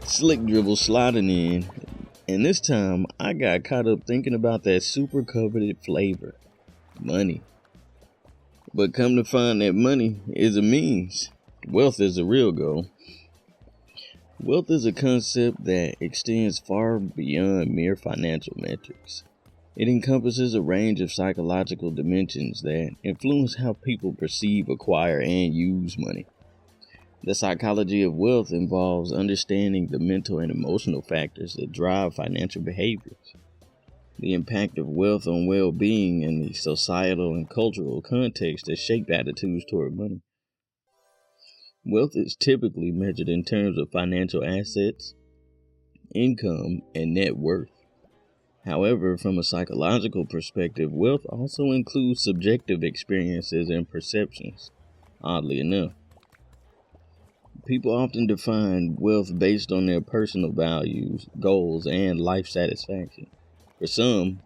Slick dribble sliding in, and this time I got caught up thinking about that super coveted flavor, money. But come to find that money is a means, wealth is a real goal. Wealth is a concept that extends far beyond mere financial metrics. It encompasses a range of psychological dimensions that influence how people perceive, acquire, and use money. The psychology of wealth involves understanding the mental and emotional factors that drive financial behaviors. The impact of wealth on well-being and the societal and cultural context that shape attitudes toward money. Wealth is typically measured in terms of financial assets, income, and net worth. However, from a psychological perspective, wealth also includes subjective experiences and perceptions, oddly enough. People often define wealth based on their personal values, goals, and life satisfaction. For some,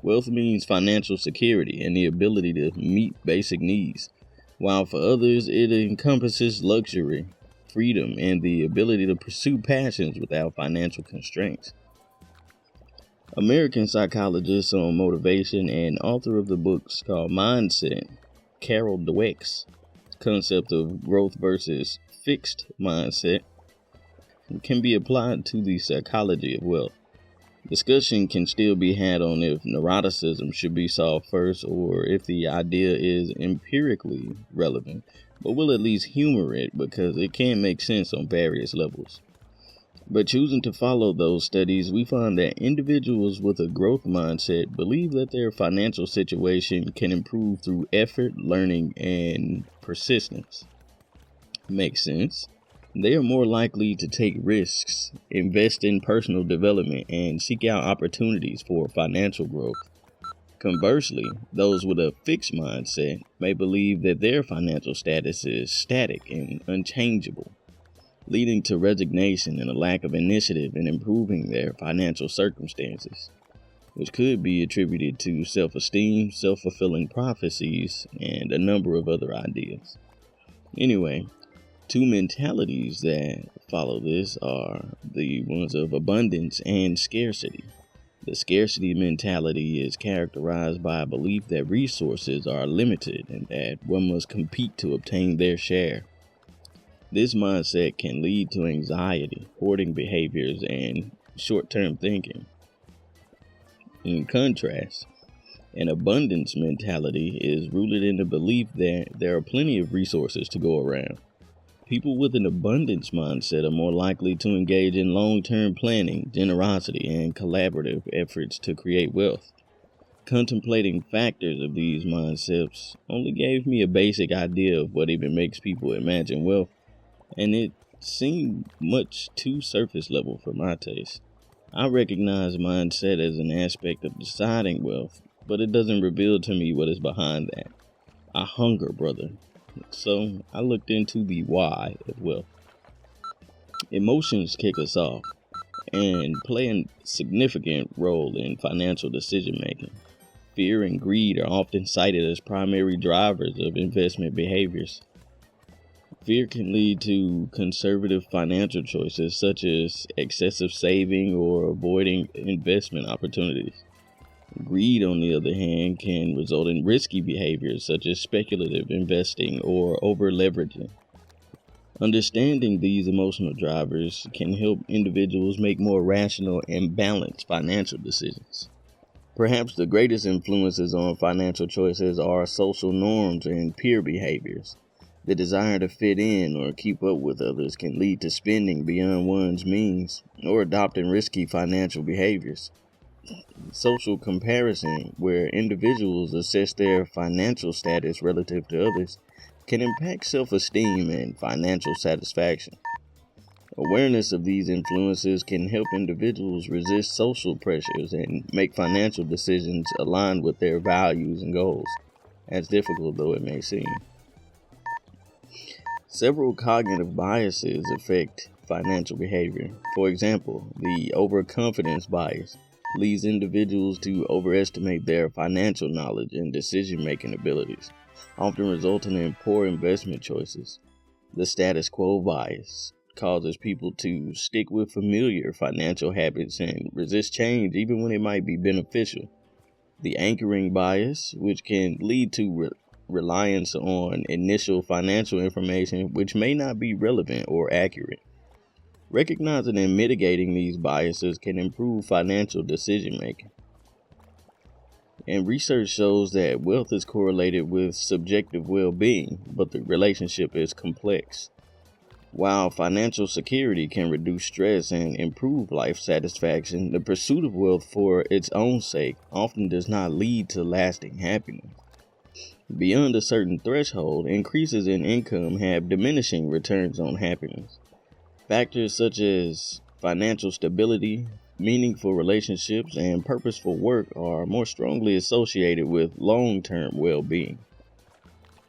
wealth means financial security and the ability to meet basic needs, while for others it encompasses luxury, freedom, and the ability to pursue passions without financial constraints. American psychologist on motivation and author of the books called Mindset, Carol Dweck's concept of growth versus fixed mindset can be applied to the psychology of wealth. Discussion can still be had on if neuroticism should be solved first or if the idea is empirically relevant, but we'll at least humor it because it can make sense on various levels. But choosing to follow those studies, we find that individuals with a growth mindset believe that their financial situation can improve through effort, learning, and persistence. Makes sense. They are more likely to take risks, invest in personal development, and seek out opportunities for financial growth. Conversely, those with a fixed mindset may believe that their financial status is static and unchangeable, leading to resignation and a lack of initiative in improving their financial circumstances, which could be attributed to self-esteem, self-fulfilling prophecies, and a number of other ideas. Anyway, two mentalities that follow this are the ones of abundance and scarcity. The scarcity mentality is characterized by a belief that resources are limited and that one must compete to obtain their share. This mindset can lead to anxiety, hoarding behaviors, and short-term thinking. In contrast, an abundance mentality is rooted in the belief that there are plenty of resources to go around. People with an abundance mindset are more likely to engage in long-term planning, generosity, and collaborative efforts to create wealth. Contemplating factors of these mindsets only gave me a basic idea of what even makes people imagine wealth, and it seemed much too surface level for my taste. I recognize mindset as an aspect of deciding wealth, but it doesn't reveal to me what is behind that. I hunger, brother. So I looked into the why of wealth. Emotions kick us off and play a significant role in financial decision making. Fear and greed are often cited as primary drivers of investment behaviors. Fear can lead to conservative financial choices such as excessive saving or avoiding investment opportunities. Greed, on the other hand, can result in risky behaviors such as speculative investing or over-leveraging. Understanding these emotional drivers can help individuals make more rational and balanced financial decisions. Perhaps the greatest influences on financial choices are social norms and peer behaviors. The desire to fit in or keep up with others can lead to spending beyond one's means or adopting risky financial behaviors. Social comparison, where individuals assess their financial status relative to others, can impact self-esteem and financial satisfaction. Awareness of these influences can help individuals resist social pressures and make financial decisions aligned with their values and goals, as difficult though it may seem. Several cognitive biases affect financial behavior. For example, the overconfidence bias leads individuals to overestimate their financial knowledge and decision-making abilities, often resulting in poor investment choices. The status quo bias causes people to stick with familiar financial habits and resist change even when it might be beneficial. The anchoring bias, which can lead to reliance on initial financial information which may not be relevant or accurate. Recognizing and mitigating these biases can improve financial decision making. And research shows that wealth is correlated with subjective well-being, but the relationship is complex. While financial security can reduce stress and improve life satisfaction, the pursuit of wealth for its own sake often does not lead to lasting happiness. Beyond a certain threshold, increases in income have diminishing returns on happiness. Factors such as financial stability, meaningful relationships, and purposeful work are more strongly associated with long-term well-being.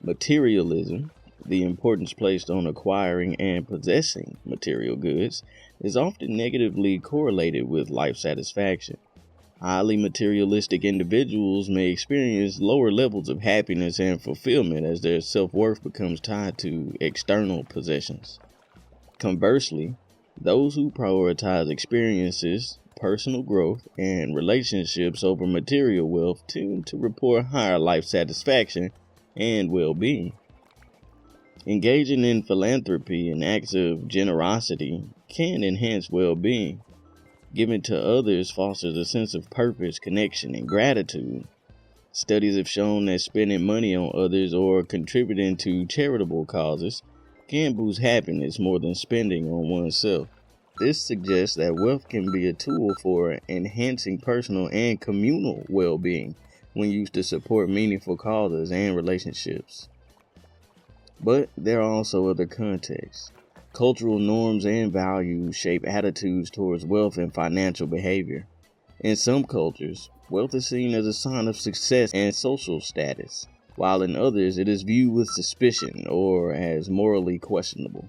Materialism, the importance placed on acquiring and possessing material goods, is often negatively correlated with life satisfaction. Highly materialistic individuals may experience lower levels of happiness and fulfillment as their self-worth becomes tied to external possessions. Conversely, those who prioritize experiences, personal growth, and relationships over material wealth tend to report higher life satisfaction and well-being. Engaging in philanthropy and acts of generosity can enhance well-being. Giving to others fosters a sense of purpose, connection, and gratitude. Studies have shown that spending money on others or contributing to charitable causes can boost happiness more than spending on oneself. This suggests that wealth can be a tool for enhancing personal and communal well-being when used to support meaningful causes and relationships. But there are also other contexts. Cultural norms and values shape attitudes towards wealth and financial behavior. In some cultures, wealth is seen as a sign of success and social status, while in others it is viewed with suspicion or as morally questionable.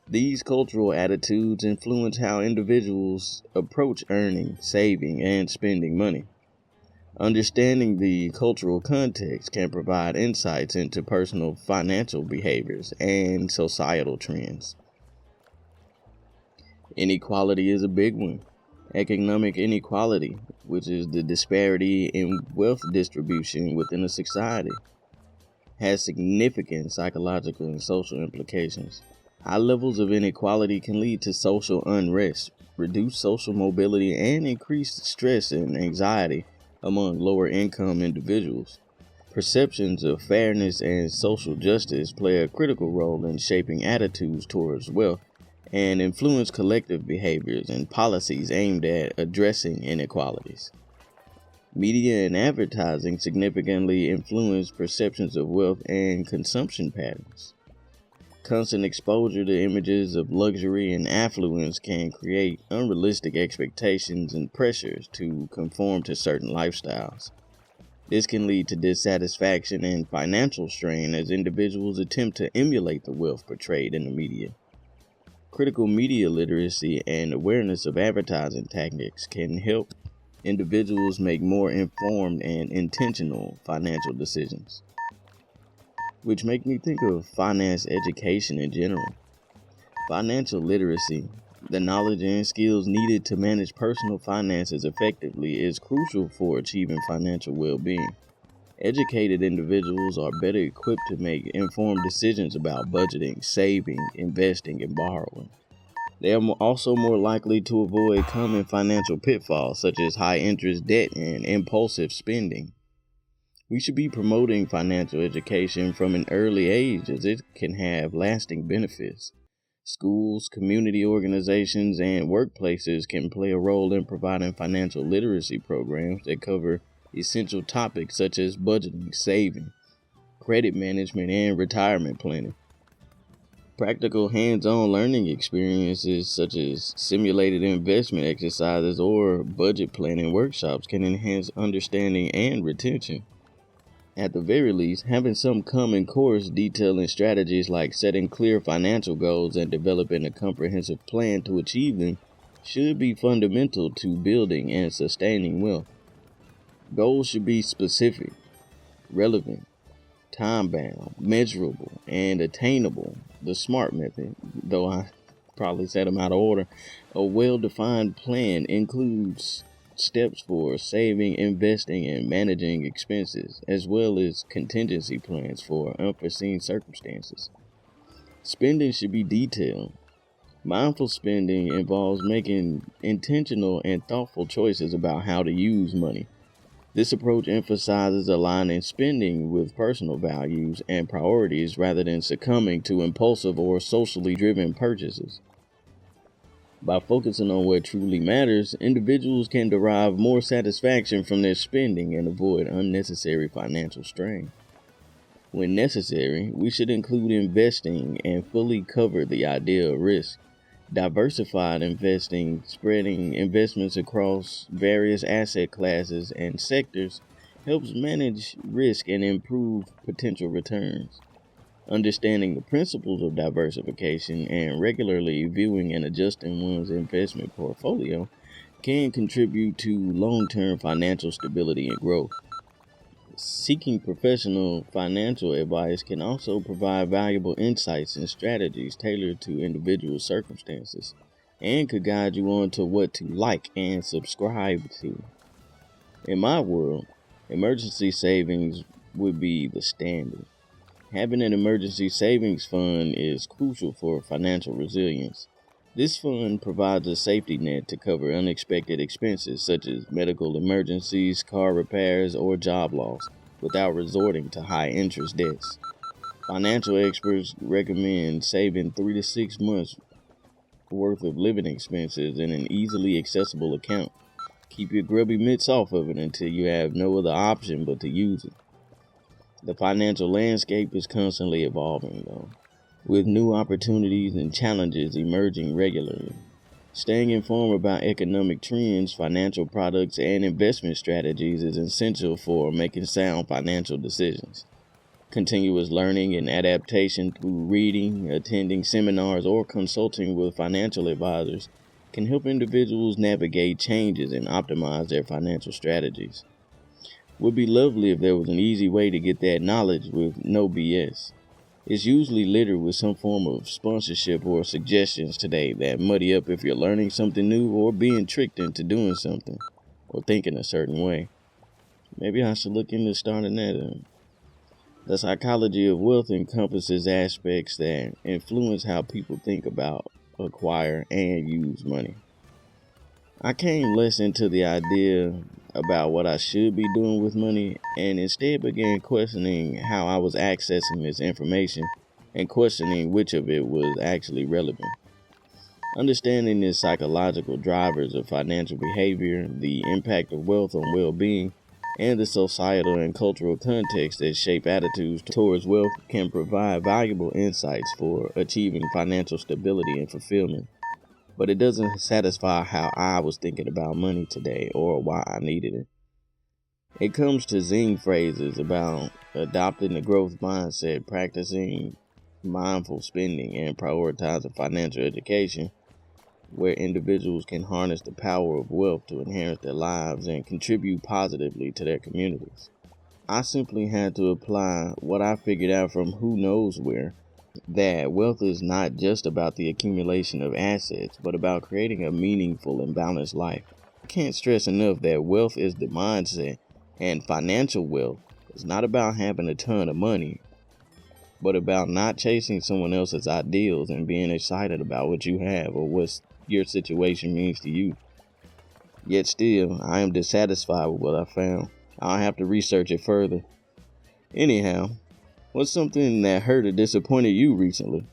These cultural attitudes influence how individuals approach earning, saving, and spending money. Understanding the cultural context can provide insights into personal financial behaviors and societal trends. Inequality is a big one. Economic inequality, which is the disparity in wealth distribution within a society, has significant psychological and social implications. High levels of inequality can lead to social unrest, reduced social mobility, and increased stress and anxiety among lower income individuals. Perceptions of fairness and social justice play a critical role in shaping attitudes towards wealth and influence collective behaviors and policies aimed at addressing inequalities. Media and advertising significantly influence perceptions of wealth and consumption patterns. Constant exposure to images of luxury and affluence can create unrealistic expectations and pressures to conform to certain lifestyles. This can lead to dissatisfaction and financial strain as individuals attempt to emulate the wealth portrayed in the media. Critical media literacy and awareness of advertising tactics can help individuals make more informed and intentional financial decisions. Which make me think of finance education in general. Financial literacy, the knowledge and skills needed to manage personal finances effectively, is crucial for achieving financial well-being. Educated individuals are better equipped to make informed decisions about budgeting, saving, investing, and borrowing. They are also more likely to avoid common financial pitfalls such as high interest debt and impulsive spending. We should be promoting financial education from an early age as it can have lasting benefits. Schools, community organizations, and workplaces can play a role in providing financial literacy programs that cover essential topics such as budgeting, saving, credit management, and retirement planning. Practical hands-on learning experiences such as simulated investment exercises or budget planning workshops can enhance understanding and retention. At the very least, having some common course detailing strategies like setting clear financial goals and developing a comprehensive plan to achieve them should be fundamental to building and sustaining wealth. Goals should be specific, relevant, time-bound, measurable, and attainable. The SMART method, though I probably said them out of order. A well-defined plan includes steps for saving, investing, and managing expenses, as well as contingency plans for unforeseen circumstances. Spending should be detailed. Mindful spending involves making intentional and thoughtful choices about how to use money. This approach emphasizes aligning spending with personal values and priorities rather than succumbing to impulsive or socially driven purchases. By focusing on what truly matters, individuals can derive more satisfaction from their spending and avoid unnecessary financial strain. When necessary, we should include investing and fully cover the idea of risk. Diversified investing, spreading investments across various asset classes and sectors, helps manage risk and improve potential returns. Understanding the principles of diversification and regularly viewing and adjusting one's investment portfolio can contribute to long-term financial stability and growth. Seeking professional financial advice can also provide valuable insights and strategies tailored to individual circumstances and could guide you on to what to like and subscribe to. In my world, emergency savings would be the standard. Having an emergency savings fund is crucial for financial resilience. This fund provides a safety net to cover unexpected expenses such as medical emergencies, car repairs, or job loss without resorting to high-interest debts. Financial experts recommend saving 3 to 6 months worth of living expenses in an easily accessible account. Keep your grubby mitts off of it until you have no other option but to use it. The financial landscape is constantly evolving, though, with new opportunities and challenges emerging regularly. Staying informed about economic trends, financial products, and investment strategies is essential for making sound financial decisions. Continuous learning and adaptation through reading, attending seminars, or consulting with financial advisors can help individuals navigate changes and optimize their financial strategies. It would be lovely if there was an easy way to get that knowledge with no BS. It's usually littered with some form of sponsorship or suggestions today that muddy up if you're learning something new or being tricked into doing something or thinking a certain way. Maybe I should look into starting that. The psychology of wealth encompasses aspects that influence how people think about, acquire, and use money. I came less into the idea about what I should be doing with money and instead began questioning how I was accessing this information and questioning which of it was actually relevant. Understanding the psychological drivers of financial behavior, the impact of wealth on well-being, and the societal and cultural context that shape attitudes towards wealth can provide valuable insights for achieving financial stability and fulfillment. But it doesn't satisfy how I was thinking about money today or why I needed it. It comes to zing phrases about adopting the growth mindset, practicing mindful spending, and prioritizing financial education, where individuals can harness the power of wealth to enhance their lives and contribute positively to their communities. I simply had to apply what I figured out from who knows where, that wealth is not just about the accumulation of assets, but about creating a meaningful and balanced life. I can't stress enough that wealth is the mindset, and financial wealth is not about having a ton of money, but about not chasing someone else's ideals and being excited about what you have or what your situation means to you. Yet still, I am dissatisfied with what I found. I'll have to research it further. Anyhow, what's something that hurt or disappointed you recently?